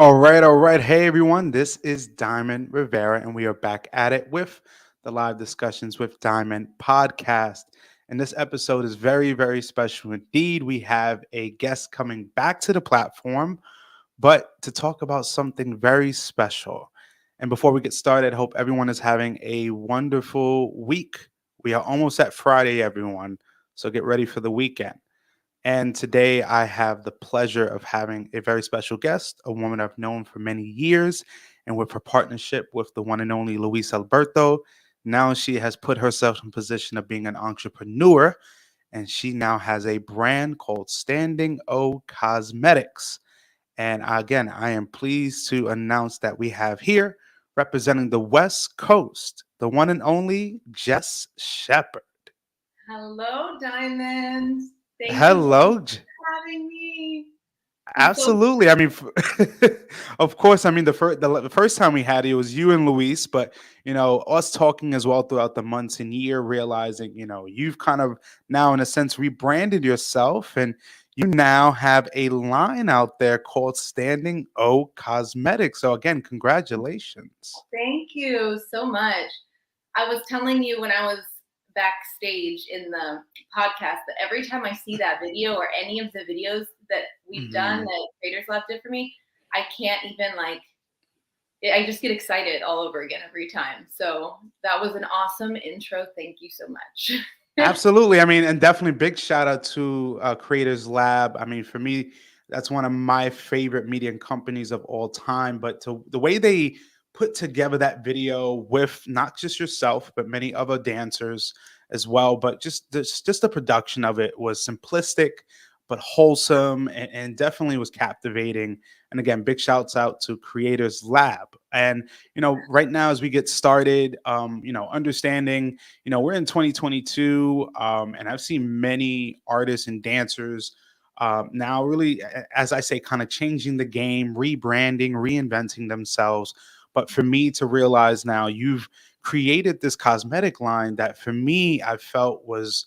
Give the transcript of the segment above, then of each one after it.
All right, all right. Hey, everyone. This is Diamond Rivera, and we are back at it with the Live Discussions with Diamond podcast. And this episode is very, very special indeed. We have a guest coming back to the platform, but to talk about something very special. And before we get started, hope everyone is having a wonderful week. We are almost at Friday, everyone. So get ready for the weekend. And today I have the pleasure of having a very special guest, a woman I've known for many years, and with her partnership with the one and only Luis Alberto, now she has put herself in position of being an entrepreneur, and she now has a brand called Standing O Cosmetics. And again, I am pleased to announce that we have here, representing the West Coast, the one and only Jess Sheppard. Hello, Diamond. Thank you Hello, for having me. I'm so Absolutely. I mean, of course. I mean, the first time we had it was you and Luis, but us talking as well throughout the months and year, realizing you've kind of now, in a sense, rebranded yourself, and you now have a line out there called Standing O Cosmetics. So again, congratulations. thank you so much. I was telling you when I was backstage in the podcast that every time I see that video or any of the videos that we've done Hmm. that Creators Lab did for me, I can't even I just get excited all over again every time. So that was an awesome intro. Thank you so much. Absolutely. I mean, and definitely big shout out to Creators Lab. I mean, for me, that's one of my favorite media companies of all time. But to the way they put together that video with not just yourself, but many other dancers as well. But just the production of it was simplistic, but wholesome, and definitely was captivating. And again, big shouts out to Creators Lab. And right now as we get started, understanding we're in 2022, and I've seen many artists and dancers now really, as I say, kind of changing the game, rebranding, reinventing themselves. But for me to realize now you've created this cosmetic line that for me I felt was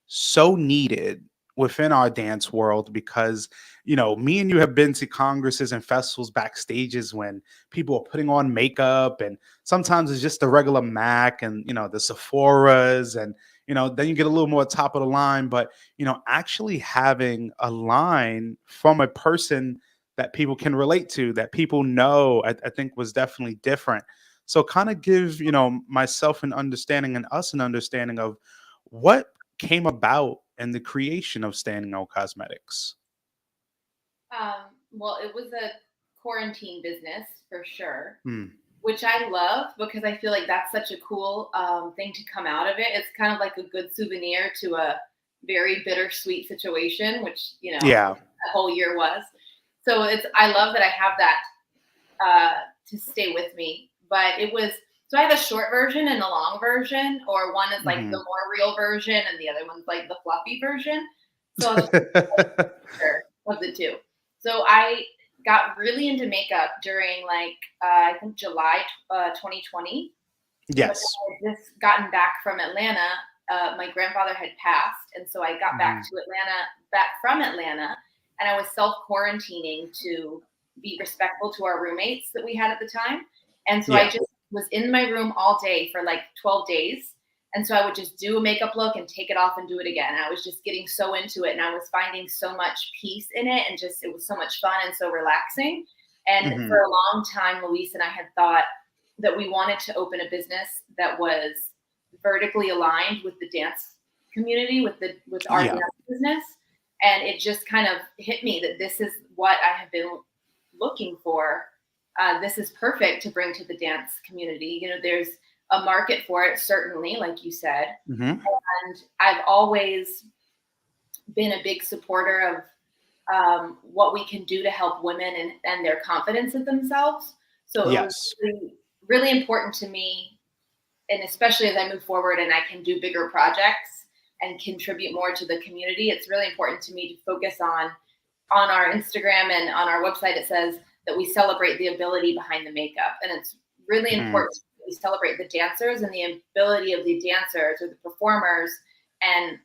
so needed within our dance world because me and you have been to congresses and festivals backstages when people are putting on makeup, and sometimes it's just the regular Mac and the Sephora's, and then you get a little more top of the line. But actually having a line from a person that people can relate to, that people know, I think was definitely different. So kind of give myself an understanding and us an understanding of what came about in the creation of Standing O Cosmetics. Well, it was a quarantine business for sure, Hmm. which I love because I feel like that's such a cool thing to come out of it. It's kind of like a good souvenir to a very bittersweet situation, which Yeah. the whole year was. So I love that I have that to stay with me. But it was so I have a short version and a long version, or one is like the Hmm. more real version, and the other one's like the fluffy version. So I'll just picture of the two. So I got really into makeup during I think July 2020 when Yes. I had just gotten back from Atlanta. My grandfather had passed, and so I got Hmm. back from Atlanta, and I was self quarantining to be respectful to our roommates that we had at the time. And so I Yeah. just was in my room all day for like 12 days. And so I would just do a makeup look and take it off and do it again. And I was just getting so into it, and I was finding so much peace in it, and just it was so much fun and so relaxing. And for Hmm. a long time, Luis and I had thought that we wanted to open a business that was vertically aligned with the dance community, with our Yeah. dance business. And it just kind of hit me that this is what I have been looking for. This is perfect to bring to the dance community. There's a market for it, certainly, like you said. Hmm. And I've always been a big supporter of what we can do to help women and their confidence in themselves. So it was Yes. really, really important to me, and especially as I move forward and I can do bigger projects and contribute more to the community, it's really important to me to focus on our Instagram and on our website. It says that we celebrate the ability behind the makeup, and it's really Hmm. important that we celebrate the dancers and the ability of the dancers or the performers, and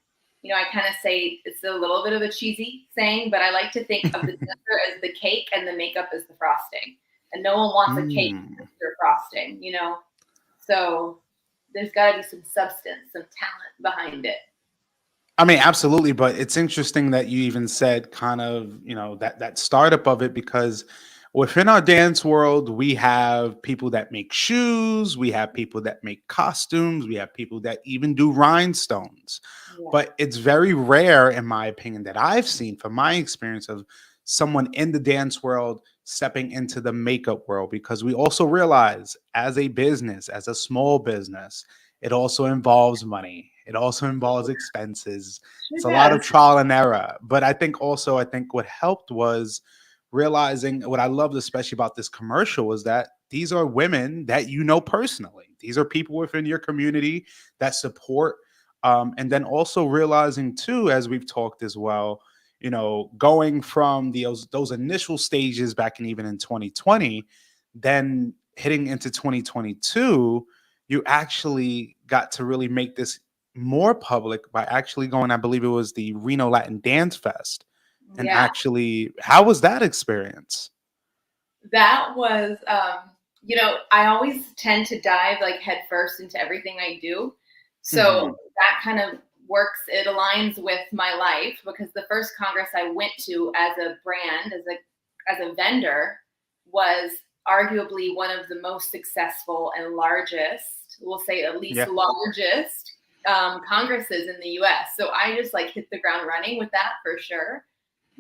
I kind of say it's a little bit of a cheesy saying, but I like to think of the dancer as the cake and the makeup as the frosting. And no one wants a cake with your frosting, So there's got to be some substance, some talent behind it. I mean, absolutely, but it's interesting that you even said kind of, that startup of it, because within our dance world, we have people that make shoes, we have people that make costumes, we have people that even do rhinestones. Yeah. But it's very rare, in my opinion, that I've seen from my experience of someone in the dance world stepping into the makeup world, because we also realize as a business, as a small business, it also involves money. It also involves expenses. Sure It's a lot of does. trial and error. But I think what helped was realizing, what I loved especially about this commercial was that these are women that you know personally. These are people within your community that support. And then also realizing too, as we've talked as well, going from those initial stages back in even in 2020, then hitting into 2022, you actually got to really make this more public by actually going, I believe it was the Reno Latin Dance Fest. And Yeah. actually, how was that experience? That was, I always tend to dive like head first into everything I do. So that kind of works. It aligns with my life because the first Congress I went to as a brand, as a vendor, was arguably one of the most successful and largest, we'll say at least Yeah. largest congresses in the US. So I just like hit the ground running with that for sure.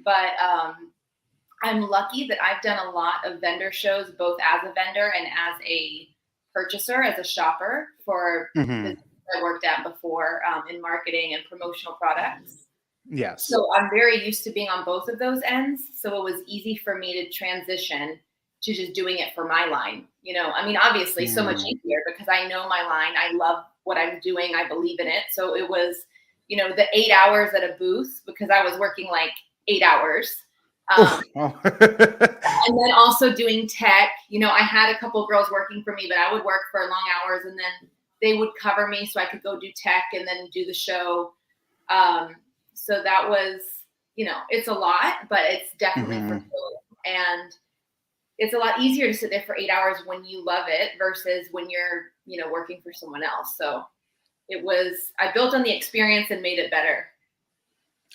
But I'm lucky that I've done a lot of vendor shows, both as a vendor and as a purchaser, as a shopper for Hmm. businesses I worked at before in marketing and promotional products. Yes. So I'm very used to being on both of those ends. So it was easy for me to transition to just doing it for my line. Obviously so much Mm. easier because I know my line. I love what I'm doing. I believe in it. So it was, the 8 hours at a booth because I was working like 8 hours. Oof. Oh. And then also doing tech. I had a couple of girls working for me, but I would work for long hours and then they would cover me so I could go do tech and then do the show. So that was, it's a lot, but it's definitely Mhm. fulfilling. And it's a lot easier to sit there for 8 hours when you love it versus when you're, working for someone else. So I built on the experience and made it better.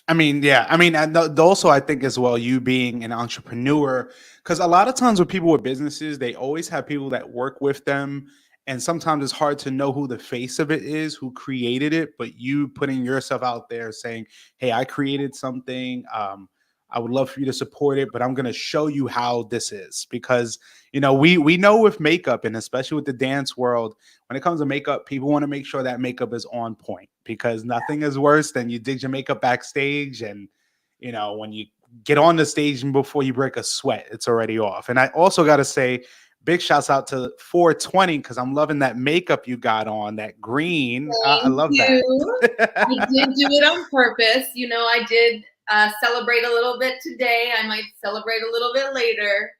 I mean, yeah. I mean, and also I think as well, you being an entrepreneur, because a lot of times with people with businesses, they always have people that work with them, and sometimes it's hard to know who the face of it is, who created it. But you putting yourself out there, saying, "Hey, I created something. I would love for you to support it, but I'm going to show you how this is." Because we know with makeup, and especially with the dance world, when it comes to makeup, people want to make sure that makeup is on point, because nothing is worse than you did your makeup backstage, and when you get on the stage and before you break a sweat, it's already off. And I also got to say, big shouts out to 420, because I'm loving that makeup you got on, that green. I Thank love that. you. I did do it on purpose. I did celebrate a little bit today. I might celebrate a little bit later.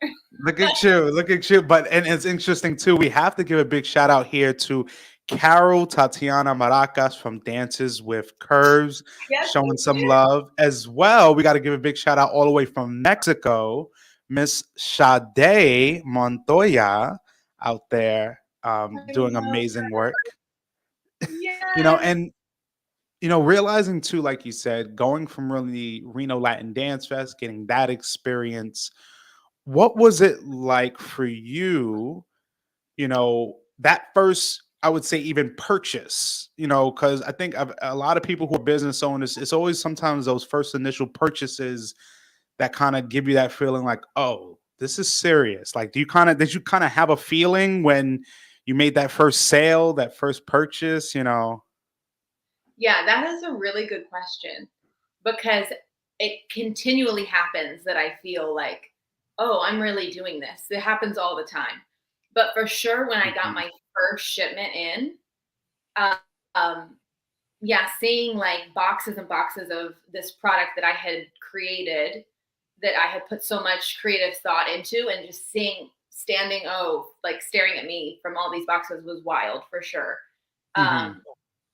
Look at you, look at you. And it's interesting too. We have to give a big shout out here to Carol Tatiana Maracas from Dances with Curves, Yes, showing some love as well. We got to give a big shout out all the way from Mexico, Miss Sade Montoya out there, I doing love amazing work. Yes. And realizing too, like you said, going from really Reno Latin Dance Fest, getting that experience, what was it like for you, that first, I would say, even purchase, because I think a lot of people who are business owners, it's always sometimes those first initial purchases that kind of give you that feeling like, oh, this is serious. Like, did you kind of have a feeling when you made that first sale, that first purchase, Yeah, that is a really good question because it continually happens that I feel like, oh, I'm really doing this. It happens all the time. But for sure, when I got Mhm. my first shipment in, um, um, yeah, seeing like boxes and boxes of this product that I had created, that I had put so much creative thought into, and just like staring at me from all these boxes was wild for sure. Um, Mhm.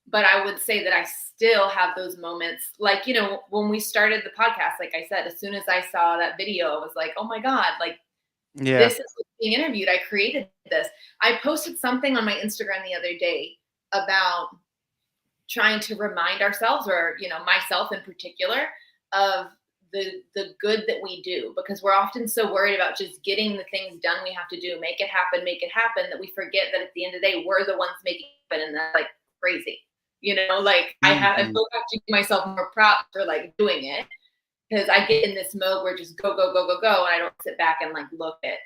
but I would say that I still have those moments. Like, you know, when we started the podcast, like I said, as soon as I saw that video, I was like, oh my God, like Yeah. this is being interviewed. I created this. I posted something on my Instagram the other day about trying to remind ourselves, or, you know, myself in particular, of the good that we do, because we're often so worried about just getting the things done we have to do, make it happen, that we forget that at the end of the day, we're the ones making it happen. And that's like crazy. You know, like I Mhm. feel like I have to give myself more props for like doing it, because I get in this mode where just go, go, go, go, go. And I don't sit back and like look at,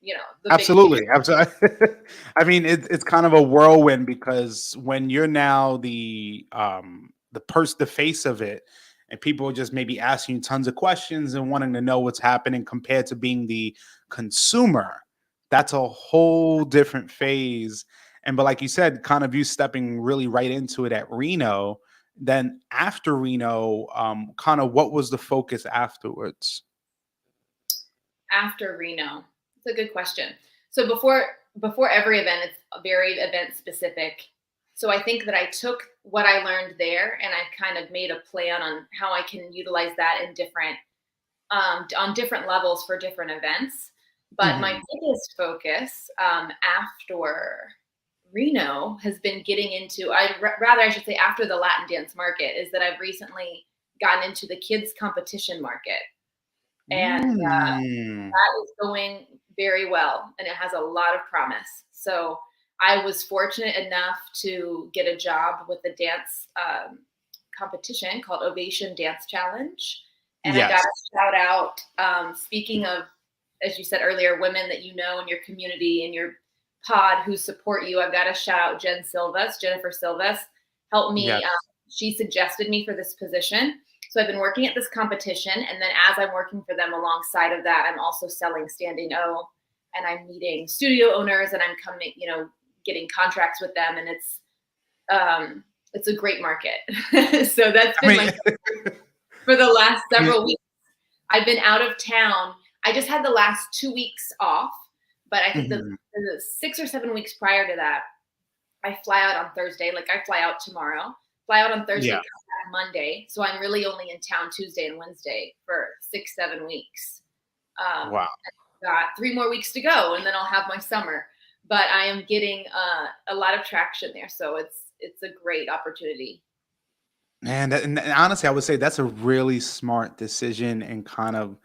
you know, the big picture. Absolutely, absolutely. I mean, it's kind of a whirlwind because when you're now the face of it, and people are just maybe asking you tons of questions and wanting to know what's happening compared to being the consumer, that's a whole different phase. And but like you said, kind of you stepping really right into it at Reno. Then after Reno, kind of what was the focus afterwards? After Reno? It's a good question. So before every event, it's very event specific. So I think that I took what I learned there and I kind of made a plan on how I can utilize that in different on different levels for different events. But my Mhm. biggest focus after Reno has been getting into, rather I should say after the Latin dance market, is that I've recently gotten into the kids competition market, and Mm. that is going very well, and it has a lot of promise. So I was fortunate enough to get a job with a dance competition called Ovation Dance Challenge. And I got Yes. a shout out. Speaking of, as you said earlier, women that you know in your community, in your pod who support you, I've got to shout out Jennifer Silvas, helped me. Yes. She suggested me for this position. So I've been working at this competition, and then as I'm working for them alongside of that, I'm also selling standing O, and I'm meeting studio owners, and I'm coming, you know, getting contracts with them, and it's a great market. So that's I been mean, my for the last I mean, several weeks. I've been out of town. I just had the last 2 weeks off, but I think mhm, the 6 or 7 weeks prior to that, I fly out on Thursday. Like I fly out tomorrow, fly out on Thursday, yeah, come back Monday. So I'm really only in town Tuesday and Wednesday for 6, 7 weeks. wow. Got 3 more weeks to go, and then I'll have my summer. But I am getting a lot of traction there, so it's a great opportunity. Man, and honestly, I would say that's a really smart decision and kind of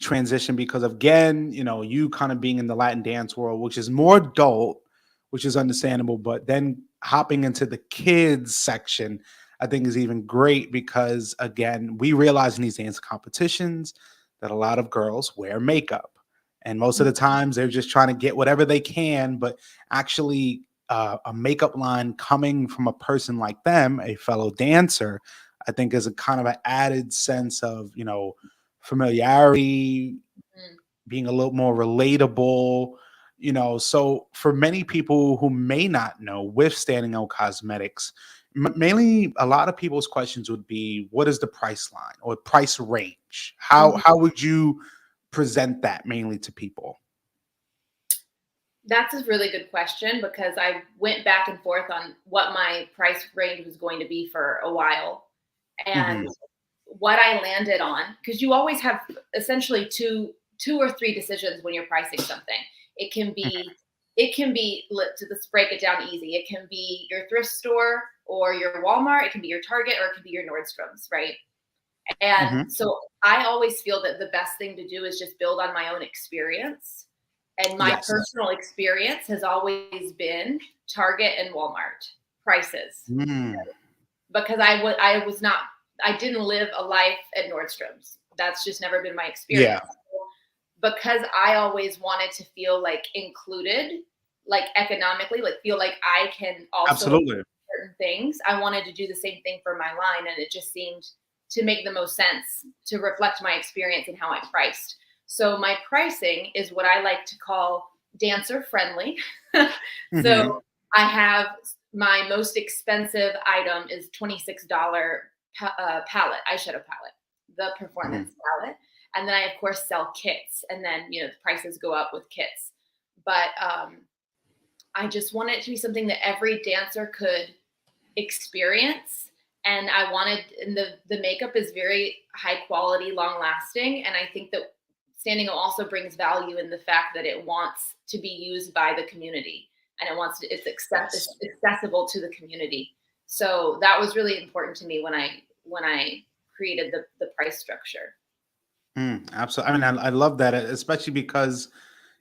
transition because again, you kind of being in the Latin dance world, which is more adult, which is understandable, but then hopping into the kids section, I think is even great because again, we realize in these dance competitions that a lot of girls wear makeup. And most of the times they're just trying to get whatever they can, but actually a makeup line coming from a person like them, a fellow dancer, I think is a kind of an added sense of, familiarity, Mhm. being a little more relatable, So for many people who may not know with standing on cosmetics, mainly a lot of people's questions would be, what is the price line or price range? How Mhm. how would you present that mainly to people? That's a really good question, because I went back and forth on what my price range was going to be for a while. And Hmm. what I landed on, because you always have essentially two or three decisions when you're pricing something. It can be let's break it down easy. It can be your thrift store or your Walmart, it can be your Target, or it can be your Nordstrom's, right? And Hmm. so I always feel that the best thing to do is just build on my own experience. And my Yes. personal experience has always been Target and Walmart prices, Mm. because I didn't live a life at Nordstrom's. That's just never been my Yeah, experience. Because I always wanted to feel like included, like economically, like feel like I can also absolutely. certain things. I wanted to do the same thing for my line, and it just seemed to make the most sense to reflect my experience and how I priced. So my pricing is what I like to call dancer friendly. Hmm. So I have my most expensive item is $26 palette, eyeshadow palette, the Hmm. performance palette. And then I of course sell kits, and then the prices go up with kits. But I just want it to be something that every dancer could experience. And the makeup is very high quality, long lasting. And I think that Standing O also brings value in the fact that it wants to be used by the community, and it's accessible to the community. So that was really important to me when I created the price structure. Absolutely. I mean, I love that, especially because,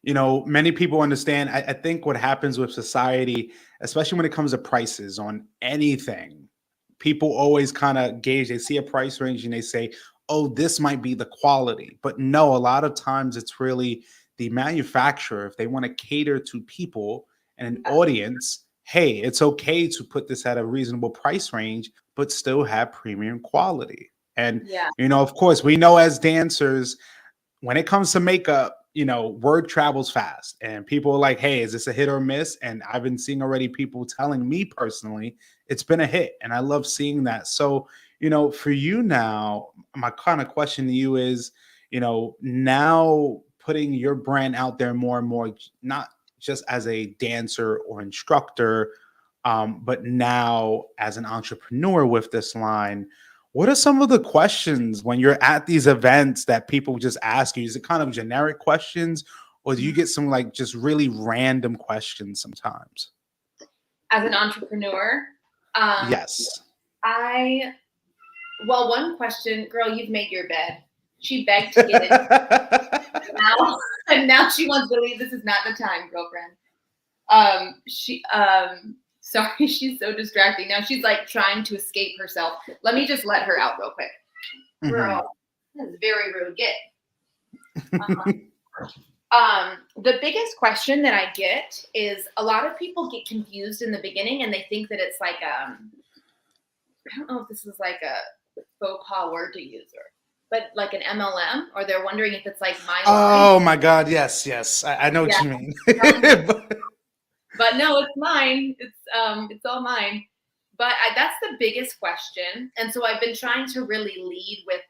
many people understand. I think what happens with society, especially when it comes to prices on anything, people always kind of gauge, they see a price range and they say, oh, this might be the quality. But no, a lot of times it's really the manufacturer. If they want to cater to people and an audience, hey, it's okay to put this at a reasonable price range, but still have premium quality. And, Yeah. of course, we know as dancers, when it comes to makeup, word travels fast and people are like, hey, is this a hit or miss? And I've been seeing already people telling me personally, it's been a hit. And I love seeing that. So, for you now, my kind of question to you is, now putting your brand out there more and more, not just as a dancer or instructor, but now as an entrepreneur with this line, what are some of the questions when you're at these events that people just ask you? Is it kind of generic questions, or do you get some like just really random questions sometimes? As an entrepreneur, Yes. one question, girl, you've made your bed. She begged to get in now, and now she wants to leave. This is not the time, girlfriend. Sorry, she's so distracting. Now she's like trying to escape herself. Let me just let her out real quick. Girl, that is very rude. Get. The biggest question that I get is a lot of people get confused in the beginning and they think that it's like, I don't know if this is like a faux pas word to use, but like an MLM, or they're wondering if it's like my Oh line. my God. Yes. I know what you mean. But no, it's mine. It's all mine. But that's the biggest question. And so I've been trying to really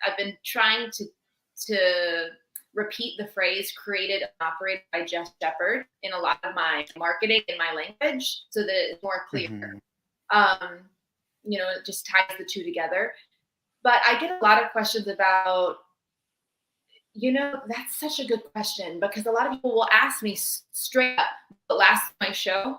I've been trying to repeat the phrase created and operated by Jess Sheppard in a lot of my marketing and my language so that it's more clear. It just ties the two together. But I get a lot of questions about, that's such a good question, because a lot of people will ask me straight up the last my show.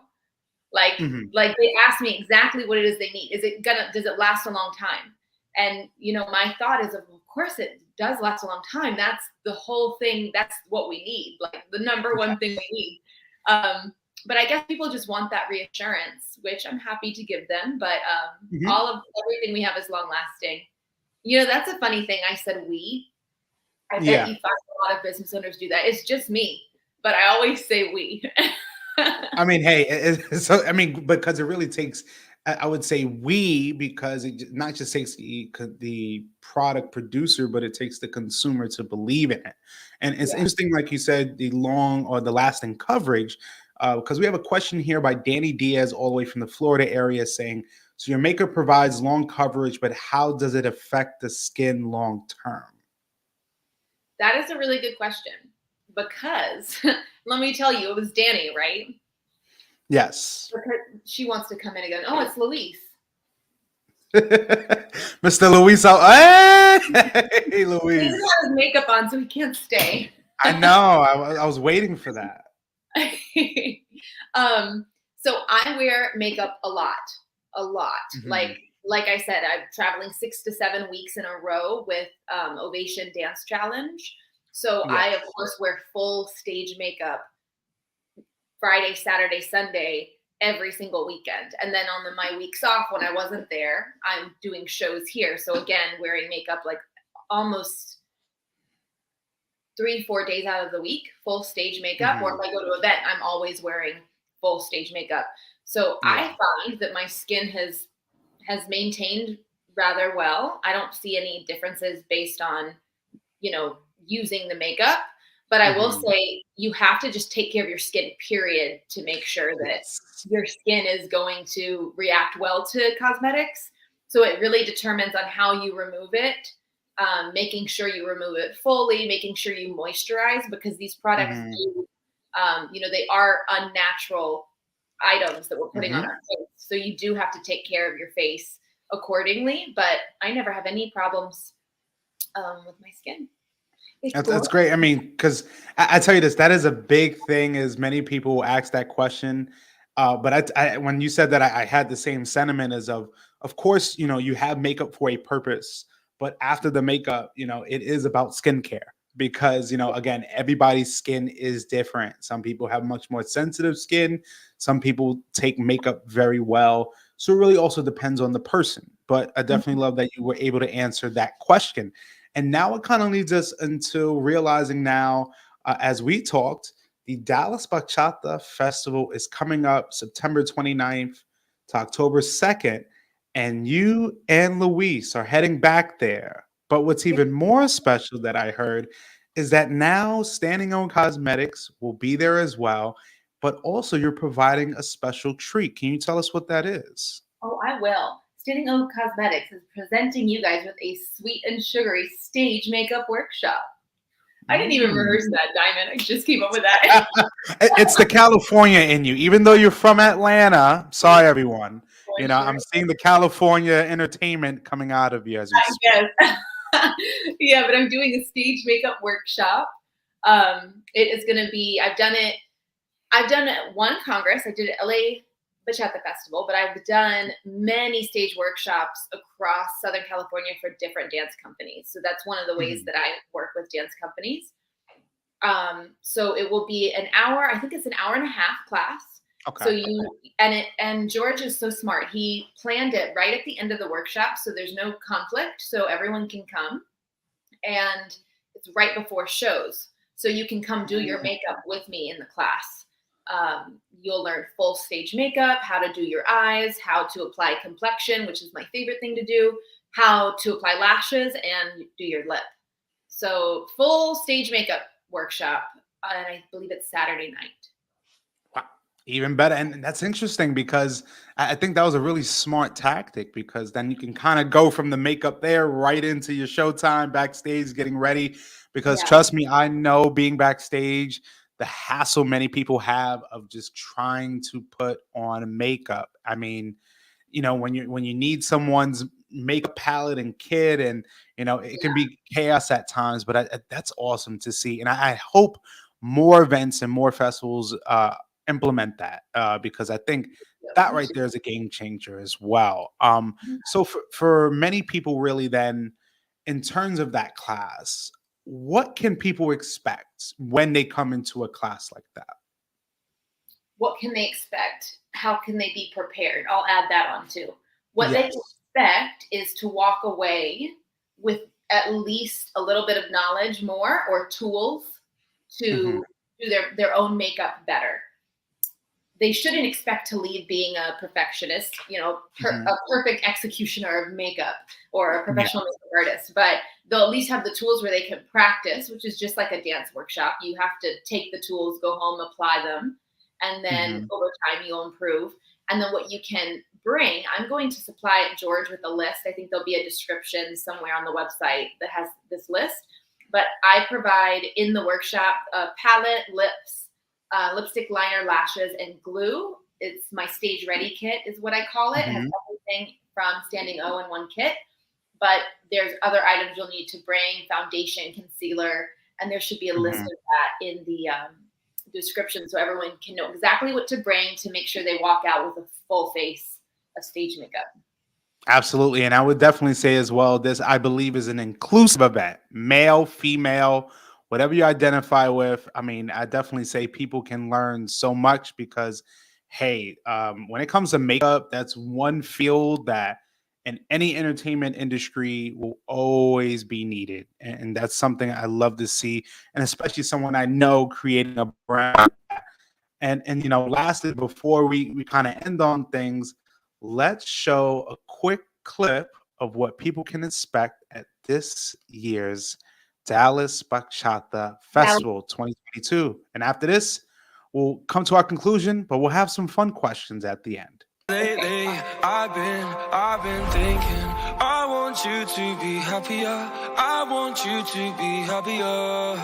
Like they ask me exactly what it is they need. Does it last a long time? And, my thought is, of course it does last a long time. That's the whole thing. That's what we need. Like the number one thing we need. But I guess people just want that reassurance, which I'm happy to give them. But everything we have is long lasting. That's a funny thing. I said we. I bet you find a lot of business owners do that. It's just me, but I always say we. I mean, hey, because it really takes, I would say we, because it not just takes the product producer, but it takes the consumer to believe in it. And it's interesting, like you said, the long or the lasting coverage, because we have a question here by Danny Diaz, all the way from the Florida area, saying, so your makeup provides long coverage, but how does it affect the skin long term? That is a really good question, because let me tell you, it was Danny, right? Yes. Because she wants to come in again. Oh, it's Luis. Mr. Luis. Hey, Luis. He doesn't have his makeup on, so he can't stay. I know. I was waiting for that. So I wear makeup a lot. Like I said, I'm traveling 6 to 7 weeks in a row with Ovation Dance Challenge. So I, of course, wear full stage makeup Friday, Saturday, Sunday, every single weekend. And then on my weeks off, when I wasn't there, I'm doing shows here. So again, wearing makeup like almost 3-4 days out of the week, full stage makeup. Or if I go to an event, I'm always wearing full stage makeup. So I find that my skin has maintained rather well. I don't see any differences based on, using the makeup. But I will say you have to just take care of your skin, period, to make sure that your skin is going to react well to cosmetics. So it really determines on how you remove it, making sure you remove it fully, making sure you moisturize, because these products do, they are unnatural items that we're putting on our face. So you do have to take care of your face accordingly, but I never have any problems with my skin. That's great. I mean, because I tell you this, that is a big thing. Is many people will ask that question, but when you said that, I had the same sentiment as of course, you know, you have makeup for a purpose, but after the makeup, you know, it is about skincare because you know, again, everybody's skin is different. Some people have much more sensitive skin. Some people take makeup very well. So it really also depends on the person. But I definitely love that you were able to answer that question. And now it kind of leads us into realizing now, as we talked, the Dallas Bachata Festival is coming up September 29th to October 2nd. And you and Luis are heading back there. But what's even more special that I heard is that now Standing On Cosmetics will be there as well. But also, you're providing a special treat. Can you tell us what that is? Oh, I will. Standing O Cosmetics is presenting you guys with a sweet and sugary stage makeup workshop. I didn't even rehearse that, Diamond. I just came up with that. It's the California in you. Even though you're from Atlanta, sorry, everyone. You know, I'm seeing the California entertainment coming out of you as we speak. Yes. Yeah, but I'm doing a stage makeup workshop. It is going to be, I've done one Congress. I did it LA Bachata Festival, but I've done many stage workshops across Southern California for different dance companies. So that's one of the ways that I work with dance companies. So it will be an hour. I think it's an hour and a half class. Okay. So and George is so smart. He planned it right at the end of the workshop, so there's no conflict. So everyone can come, and it's right before shows, so you can come do your makeup with me in the class. You'll learn full stage makeup, how to do your eyes, how to apply complexion, which is my favorite thing to do, how to apply lashes, and do your lip. So full stage makeup workshop, and I believe it's Saturday night. Wow. Even better. And that's interesting because I think that was a really smart tactic because then you can kind of go from the makeup there right into your showtime backstage getting ready. Because trust me, I know being backstage, the hassle many people have of just trying to put on makeup. I mean, you know, when you need someone's makeup palette and kit, and you know, it can be chaos at times. But that's awesome to see, and I hope more events and more festivals implement that because I think that right there is a game changer as well. So for many people, really, then in terms of that class, what can people expect when they come into a class like that? What can they expect? How can they be prepared? I'll add that on too. What they Yes. can expect is to walk away with at least a little bit of knowledge more or tools to do their own makeup better. They shouldn't expect to leave being a perfectionist, you know, a perfect executioner of makeup or a professional makeup artist, but they'll at least have the tools where they can practice, which is just like a dance workshop. You have to take the tools, go home, apply them, and then over time you'll improve. And then what you can bring, I'm going to supply George with a list. I think there'll be a description somewhere on the website that has this list, but I provide in the workshop a palette, lips, lipstick, liner, lashes, and glue. It's my stage ready kit is what I call it. It has everything from Standing O in one kit, but there's other items you'll need to bring, foundation, concealer, and there should be a list of that in the description so everyone can know exactly what to bring to make sure they walk out with a full face of stage makeup. Absolutely. And I would definitely say as well, this, I believe, is an inclusive event, male, female, whatever you identify with. I mean, I definitely say people can learn so much because, hey, when it comes to makeup, that's one field that in any entertainment industry will always be needed. And that's something I love to see. And especially someone I know creating a brand. And you know, lastly, before we kind of end on things, let's show a quick clip of what people can expect at this year's Dallas Bachata Festival 2022. And after this, we'll come to our conclusion, but we'll have some fun questions at the end. Lately, I've been thinking I want want you to be happier. I want you to be happier.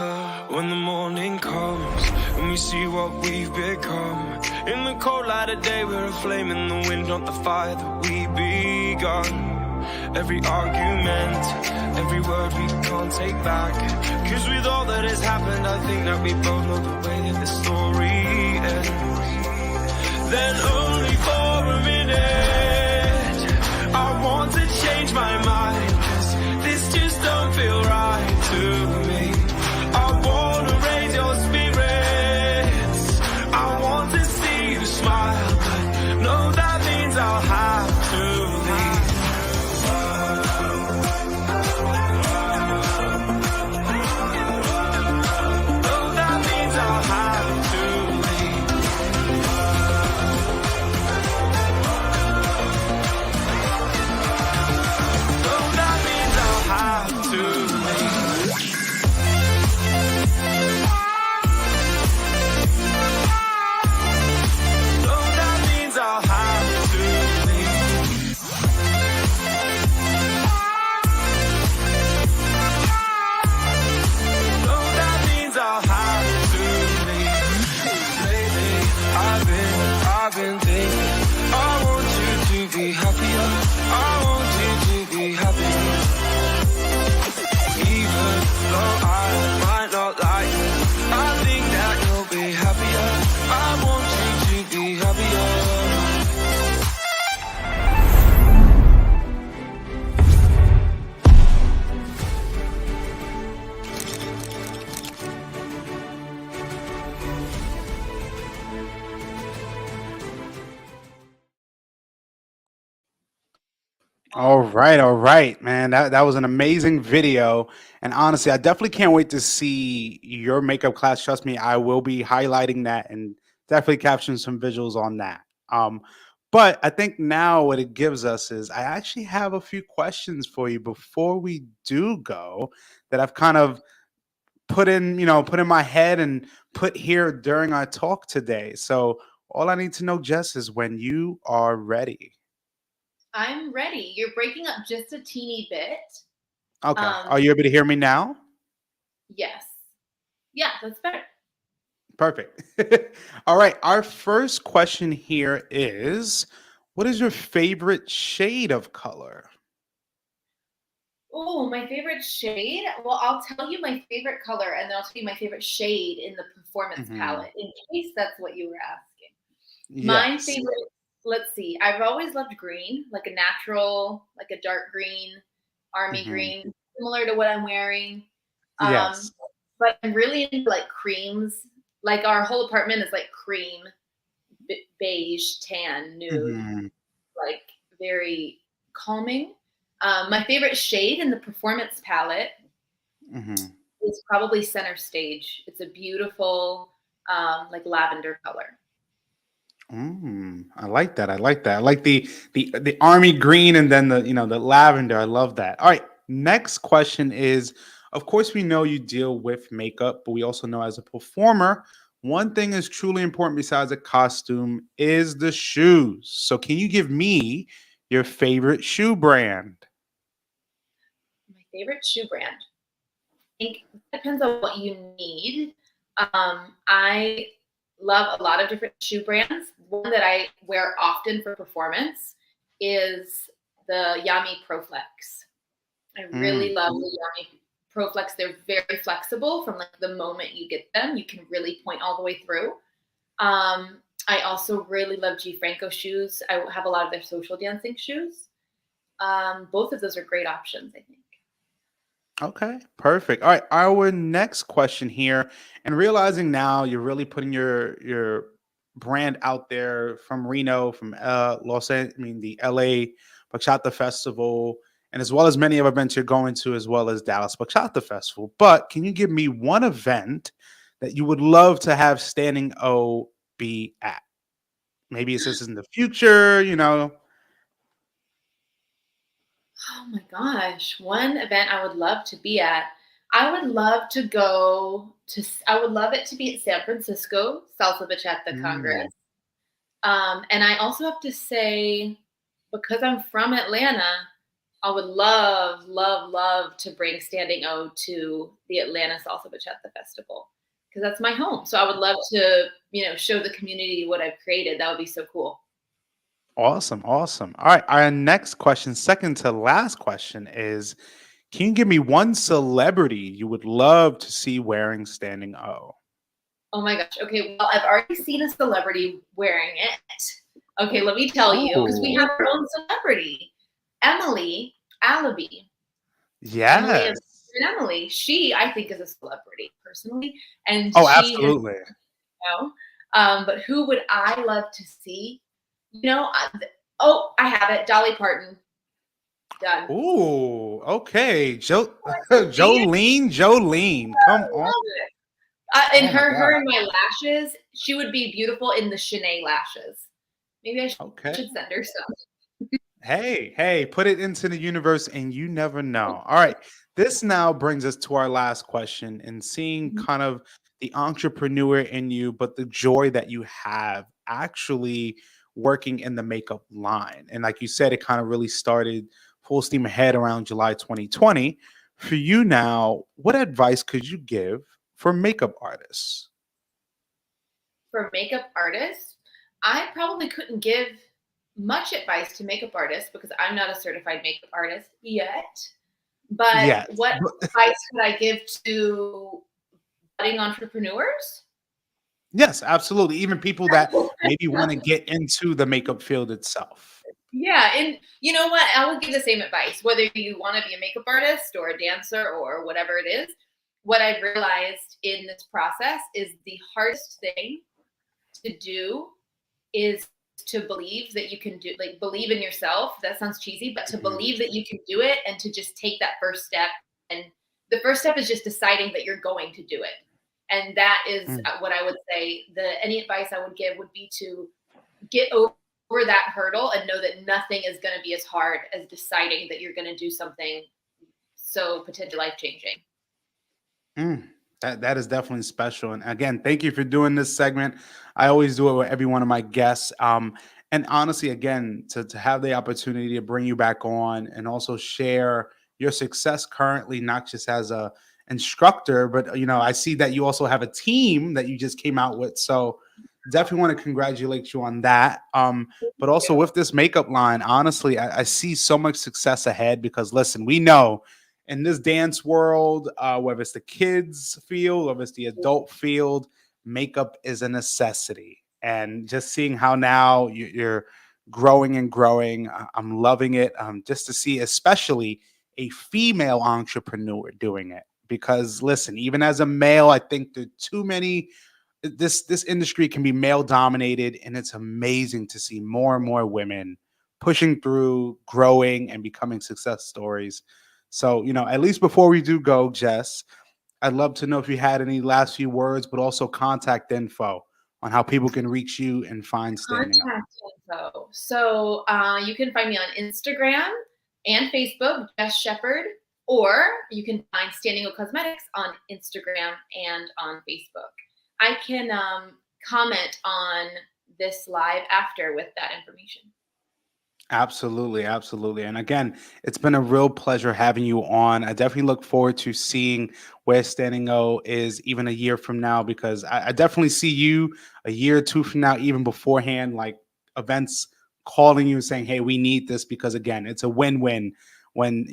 When the morning comes and we see what we've become. In the cold light of day, we're a flame in the wind, not the fire that we begun. Every argument, every word we can't take back. Cause with all that has happened, I think that we both know the way that the story ends. Then only for a minute, I want to change my mind. Cause this just don't feel right to me. I wanna raise your spirits, I want to see you smile. But no, that means I'll have to leave. All right, man. That was an amazing video. And honestly, I definitely can't wait to see your makeup class. Trust me, I will be highlighting that and definitely capturing some visuals on that. But I think now what it gives us is I actually have a few questions for you before we do go that I've kind of put in my head and put here during our talk today. So all I need to know, Jess, is when you are ready. I'm ready. You're breaking up just a teeny bit. Okay. Um, Are you able to hear me now? yes. Yeah, that's better. Perfect. All right. Our first question here is, what is your favorite shade of color? Oh, my favorite shade? Well, I'll tell you my favorite color and then I'll tell you my favorite shade in the performance Hmm. palette in case that's what you were asking. My Yes. favorite, let's see, I've always loved green, like a natural, like a dark green, army Hmm. green, similar to what I'm wearing. Um, Yes. but I'm really into like creams. Like our whole apartment is like cream, beige, tan, nude, Hmm. like very calming. My favorite shade in the performance palette Hmm. is probably center stage. It's a beautiful, like lavender color. I like that. I like that. I like the army green and then the lavender. I love that. All right. Next question is, of course, we know you deal with makeup, but we also know as a performer, one thing is truly important besides a costume is the shoes. So can you give me your favorite shoe brand? My favorite shoe brand. I think it depends on what you need. I love a lot of different shoe brands. One that I wear often for performance is the Yami ProFlex. I really Mm, love the Yami ProFlex. They're very flexible from like the moment you get them. You can really point all the way through. I also really love G Franco shoes. I have a lot of their social dancing shoes. Both of those are great options, I think. okay, perfect. All right, our next question here, and realizing now you're really putting your brand out there from Reno, from Los Angeles, I mean the LA Bachata Festival, and as well as many of events you're going to, as well as Dallas Bachata Festival. But can you give me one event that you would love to have Standing O be at? Maybe it's just in the future. Oh my gosh, one event I would love to be at. I would love to go to, I would love it to be at San Francisco, Salsa Bachata Mm, Congress. And I also have to say, because I'm from Atlanta, I would love, love, love to bring Standing O to the Atlanta Salsa Bachata Festival because that's my home. So I would love to, show the community what I've created. That would be so cool. Awesome, awesome. All right, our next question, second to last question is, can you give me one celebrity you would love to see wearing Standing O? Oh my gosh. Okay. Well, I've already seen a celebrity wearing it. Okay. Let me tell you, because we Oh, have our own celebrity, Emily Alabi. Emily and yes. Emily. She, I think, is a celebrity personally. And Oh, she has, absolutely. but who would I love to see? I have it. Dolly Parton. Done. Ooh, okay. See it? Jolene, come I on. love it. And Oh my her God. and my lashes, she would be beautiful in the Shanae lashes. Maybe I Okay. should send her some. Hey, put it into the universe and you never know. All right. This now brings us to our last question and seeing Mhm. kind of the entrepreneur in you, but the joy that you have actually working in the makeup line. And like you said, it kind of really started full steam ahead around July 2020. For you now, what advice could you give for makeup artists? For makeup artists, I probably couldn't give much advice to makeup artists because I'm not a certified makeup artist yet. But Yes. what advice could I give to budding entrepreneurs? Yes, absolutely. Even people that maybe want to get into the makeup field itself. Yeah, and you know what? I would give the same advice, whether you want to be a makeup artist or a dancer or whatever it is. What I've realized in this process is the hardest thing to do is to believe that you can do, like, believe in yourself. That sounds cheesy, but to Mhm. believe that you can do it and to just take that first step. And the first step is just deciding that you're going to do it. And that is Mm. what I would say. Any advice I would give would be to get over that hurdle and know that nothing is going to be as hard as deciding that you're going to do something so potentially life changing. Mm, that is definitely special. And again, thank you for doing this segment. I always do it with every one of my guests. And honestly, again, to have the opportunity to bring you back on and also share your success currently, not just as a instructor, but I see that you also have a team that you just came out with. So definitely want to congratulate you on that. But also with this makeup line, honestly, I see so much success ahead because listen, we know in this dance world, whether it's the kids field or if it's the adult field, makeup is a necessity. And just seeing how now you're growing and growing, I'm loving it. Just to see, especially a female entrepreneur doing it. Because listen, even as a male, I think there are too many. This industry can be male dominated, and it's amazing to see more and more women pushing through, growing, and becoming success stories. So, at least before we do go, Jess, I'd love to know if you had any last few words, but also contact info on how people can reach you and find Standing Up. Contact info. So you can find me on Instagram and Facebook, Jess Sheppard, or you can find Standing O Cosmetics on Instagram and on Facebook. I can comment on this live after with that information. Absolutely, absolutely. And again, it's been a real pleasure having you on. I definitely look forward to seeing where Standing O is even a year from now because I definitely see you a year or two from now, even beforehand, like events calling you and saying, hey, we need this because again, it's a win-win when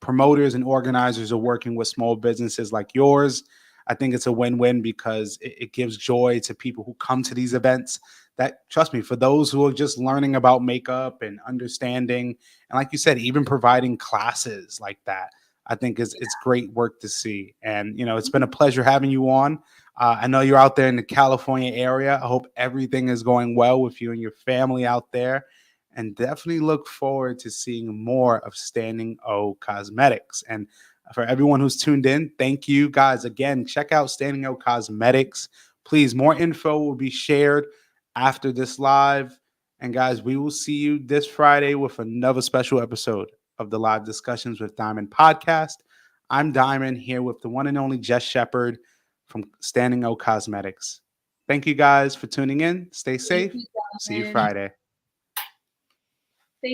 promoters and organizers are working with small businesses like yours. I think it's a win-win because it gives joy to people who come to these events that trust me, for those who are just learning about makeup and understanding, and like you said, even providing classes like that, I think it's great work to see. And it's been a pleasure having you on. I know you're out there in the California area. I hope everything is going well with you and your family out there. And definitely look forward to seeing more of Standing O Cosmetics. And for everyone who's tuned in, thank you guys again. Check out Standing O Cosmetics. Please, more info will be shared after this live. And guys, we will see you this Friday with another special episode of the Live Discussions with Diamond podcast. I'm Diamond here with the one and only Jess Sheppard from Standing O Cosmetics. Thank you guys for tuning in. Stay Thank safe. you, See you Jonathan. Friday.